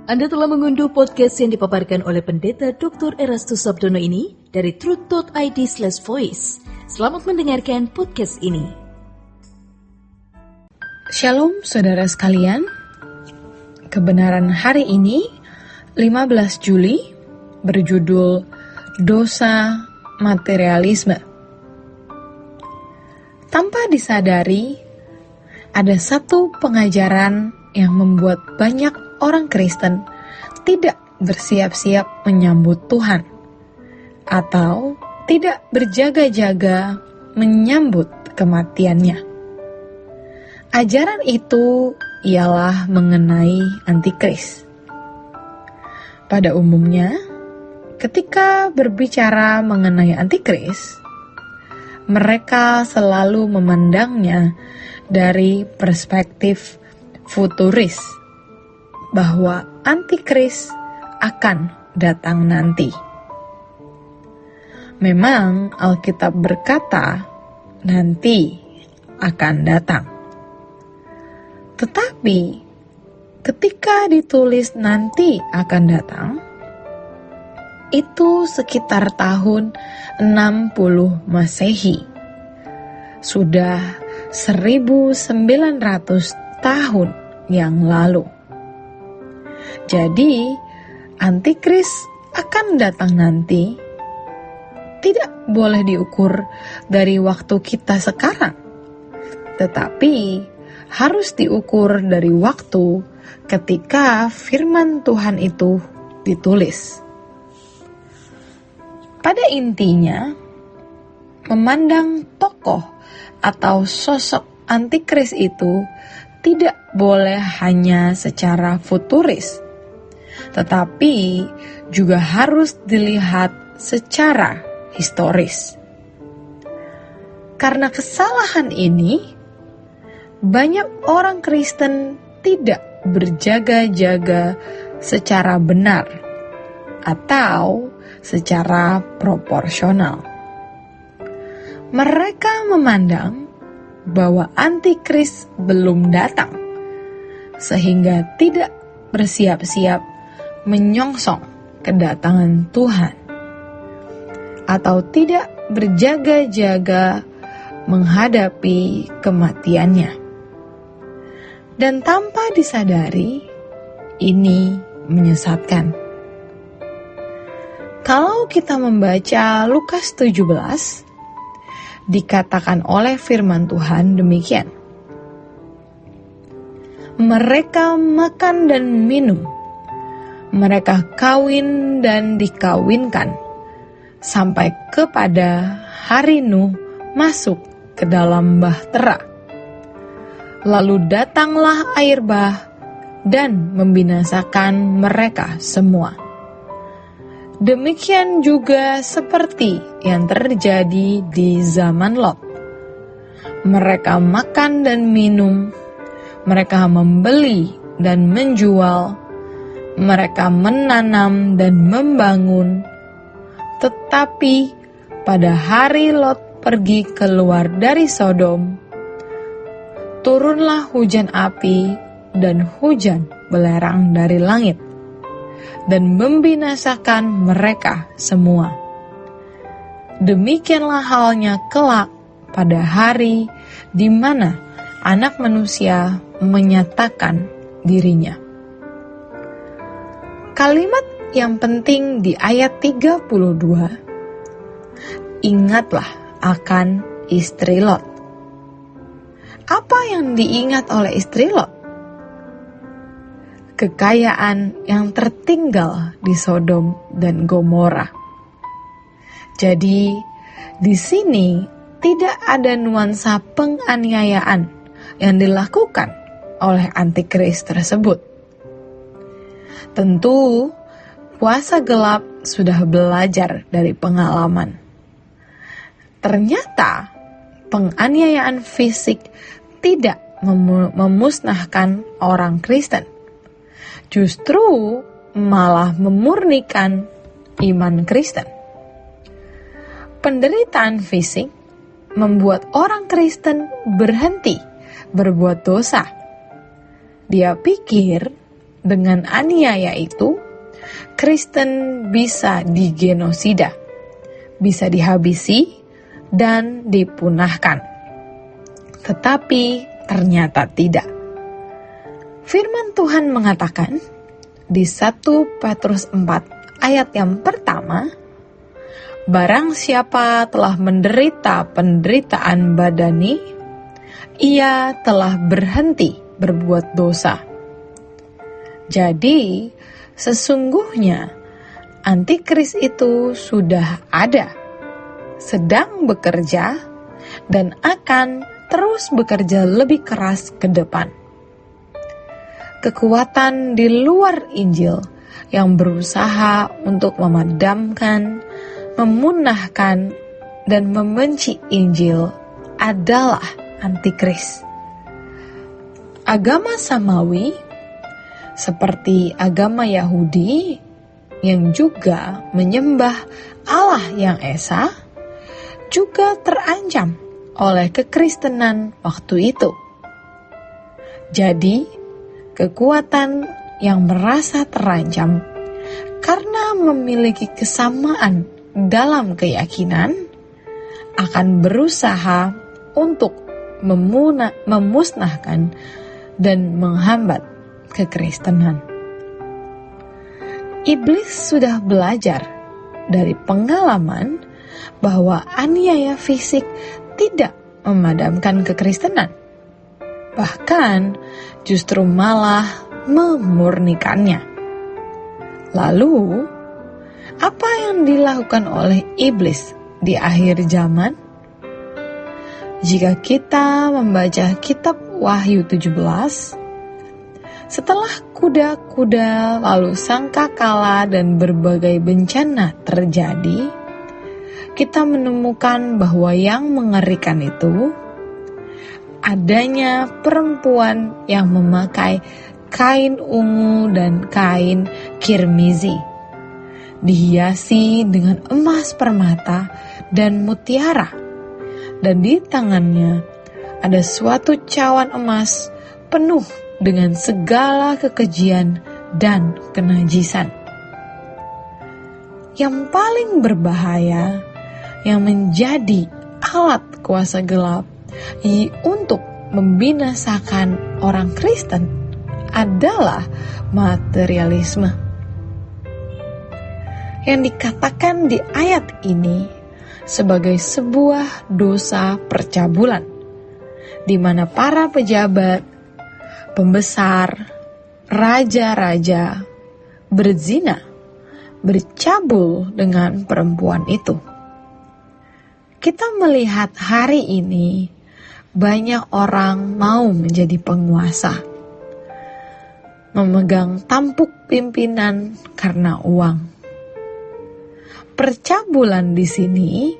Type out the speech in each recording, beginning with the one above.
Anda telah mengunduh podcast yang dipaparkan oleh Pendeta Dr. Erastus Sabdono ini dari truth.id/voice. Selamat mendengarkan podcast ini. Shalom saudara sekalian. Kebenaran hari ini 15 Juli berjudul Dosa Materialisme. Tanpa disadari, ada satu pengajaran yang membuat banyak orang Kristen tidak bersiap-siap menyambut Tuhan atau tidak berjaga-jaga menyambut kematiannya. Ajaran itu ialah mengenai antikris. Pada umumnya, ketika berbicara mengenai antikris, mereka selalu memandangnya dari perspektif futuris, bahwa antikris akan datang nanti. Memang Alkitab berkata, nanti akan datang. Tetapi, ketika ditulis nanti akan datang, itu sekitar tahun 60 Masehi. Sudah 1900 tahun yang lalu. Jadi, antikris akan datang nanti tidak boleh diukur dari waktu kita sekarang, tetapi harus diukur dari waktu ketika firman Tuhan itu ditulis. Pada intinya, memandang tokoh atau sosok antikris itu tidak boleh hanya secara futuris, tetapi juga harus dilihat secara historis. Karena kesalahan ini, banyak orang Kristen tidak berjaga-jaga secara benar atau secara proporsional. Mereka memandang bahwa antikris belum datang, sehingga tidak bersiap-siap menyongsong kedatangan Tuhan, atau tidak berjaga-jaga menghadapi kematiannya. Dan tanpa disadari, ini menyesatkan. Kalau kita membaca Lukas 17, dikatakan oleh firman Tuhan demikian. Mereka makan dan minum, mereka kawin dan dikawinkan, sampai kepada hari Nuh masuk ke dalam bahtera. Lalu datanglah air bah dan membinasakan mereka semua. Demikian juga seperti yang terjadi di zaman Lot. Mereka makan dan minum, mereka membeli dan menjual, mereka menanam dan membangun. Tetapi pada hari Lot pergi keluar dari Sodom, turunlah hujan api dan hujan belerang dari langit, dan membinasakan mereka semua. Demikianlah halnya kelak pada hari di mana Anak Manusia menyatakan dirinya. Kalimat yang penting di ayat 32, ingatlah akan istri Lot. Apa yang diingat oleh istri Lot? Kekayaan yang tertinggal di Sodom dan Gomora. Jadi, di sini tidak ada nuansa penganiayaan yang dilakukan oleh antikris tersebut. Tentu, kuasa gelap sudah belajar dari pengalaman. Ternyata, penganiayaan fisik tidak memusnahkan orang Kristen. Justru malah memurnikan iman Kristen. Penderitaan fisik membuat orang Kristen berhenti berbuat dosa. Dia pikir dengan aniaya itu, Kristen bisa digenosida, bisa dihabisi dan dipunahkan. Tetapi ternyata tidak. Firman Tuhan mengatakan di 1 Petrus 4 ayat yang pertama, barang siapa telah menderita penderitaan badani, ia telah berhenti berbuat dosa. Jadi, sesungguhnya antikris itu sudah ada, sedang bekerja, dan akan terus bekerja lebih keras ke depan. Kekuatan di luar Injil yang berusaha untuk memadamkan, memunahkan, dan membenci Injil adalah antikris. Agama samawi, seperti agama Yahudi yang juga menyembah Allah yang esa, juga terancam oleh kekristenan waktu itu. Jadi, kekuatan yang merasa terancam karena memiliki kesamaan dalam keyakinan akan berusaha untuk memusnahkan dan menghambat kekristenan. Iblis sudah belajar dari pengalaman bahwa aniaya fisik tidak memadamkan kekristenan. Bahkan justru malah memurnikannya. Lalu, apa yang dilakukan oleh iblis di akhir zaman? Jika kita membaca kitab Wahyu 17, setelah kuda-kuda lalu sangkakala dan berbagai bencana terjadi, kita menemukan bahwa yang mengerikan itu adanya perempuan yang memakai kain ungu dan kain kirmizi, dihiasi dengan emas permata dan mutiara, dan di tangannya ada suatu cawan emas penuh dengan segala kekejian dan kenajisan. Yang paling berbahaya, yang menjadi alat kuasa gelap untuk membinasakan orang Kristen adalah materialisme. Yang dikatakan di ayat ini sebagai sebuah dosa percabulan, di mana para pejabat, pembesar, raja-raja berzina, bercabul dengan perempuan itu. Kita melihat hari ini banyak orang mau menjadi penguasa, memegang tampuk pimpinan karena uang. Percabulan di sini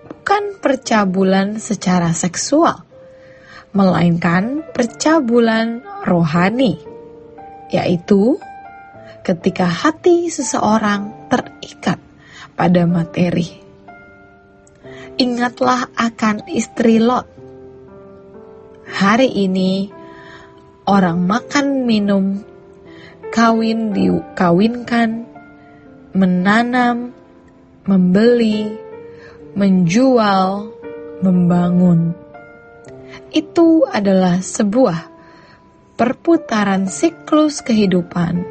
bukan percabulan secara seksual, melainkan percabulan rohani, yaitu ketika hati seseorang terikat pada materi. Ingatlah akan istri Lot. Hari ini orang makan minum, kawin dikawinkan, menanam, membeli, menjual, membangun. Itu adalah sebuah perputaran siklus kehidupan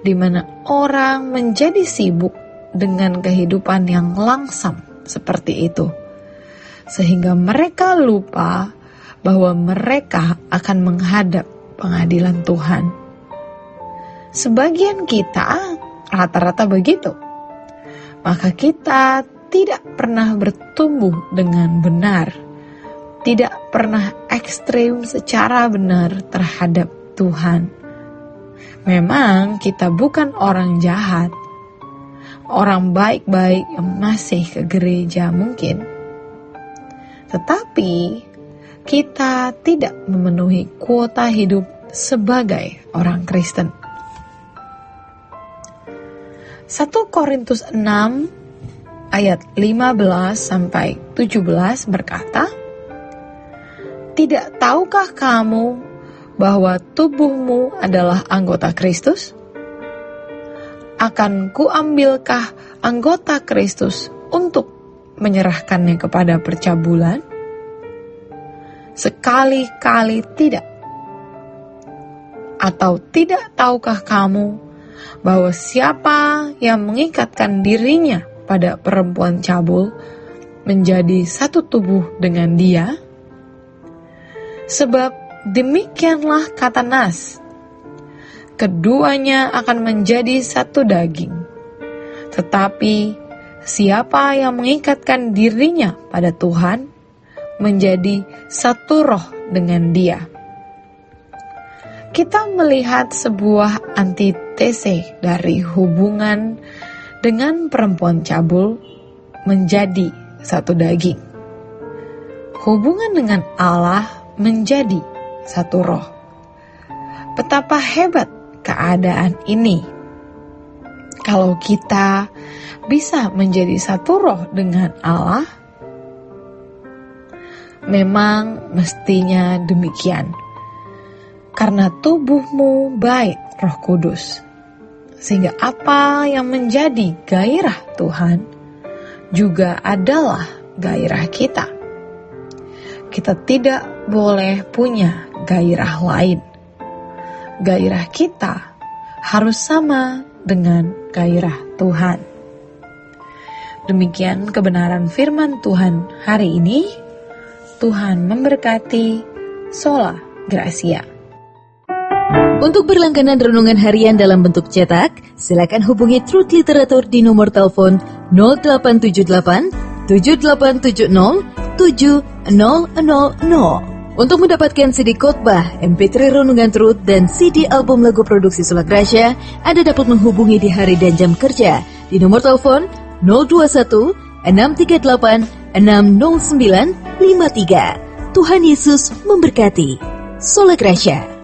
di mana orang menjadi sibuk dengan kehidupan yang langsam seperti itu, sehingga mereka lupa bahwa mereka akan menghadap pengadilan Tuhan. Sebagian kita rata-rata begitu. Maka kita tidak pernah bertumbuh dengan benar, tidak pernah ekstrim secara benar terhadap Tuhan. Memang kita bukan orang jahat, orang baik-baik yang masih ke gereja mungkin, tetapi kita tidak memenuhi kuota hidup sebagai orang Kristen. 1 Korintus 6 ayat 15 sampai 17 berkata, "Tidak tahukah kamu bahwa tubuhmu adalah anggota Kristus? Akan kuambilkah anggota Kristus untuk menyerahkannya kepada percabulan? Sekali-kali tidak. Atau tidak tahukah kamu bahwa siapa yang mengikatkan dirinya pada perempuan cabul menjadi satu tubuh dengan dia? Sebab demikianlah kata Nas, keduanya akan menjadi satu daging. Tetapi siapa yang mengikatkan dirinya pada Tuhan menjadi satu roh dengan dia. Kita melihat sebuah antitese dari hubungan dengan perempuan cabul menjadi satu daging. Hubungan dengan Allah menjadi satu roh. Betapa hebat keadaan ini. Kalau kita bisa menjadi satu roh dengan Allah, memang mestinya demikian. Karena tubuhmu baik Roh Kudus, sehingga apa yang menjadi gairah Tuhan juga adalah gairah kita. Kita tidak boleh punya gairah lain. Gairah kita harus sama dengan gairah Tuhan. Demikian kebenaran firman Tuhan hari ini. Tuhan memberkati. Sola Gracia. Untuk berlangganan renungan harian dalam bentuk cetak, silakan hubungi Truth Literatur di nomor telepon 0878 7870 7000. Untuk mendapatkan CD khotbah, MP3 renungan Truth, dan CD album lagu produksi Sola Gracia, Anda dapat menghubungi di hari dan jam kerja di nomor telepon 021 638 60953. Tuhan Yesus memberkati. Sola Gracia.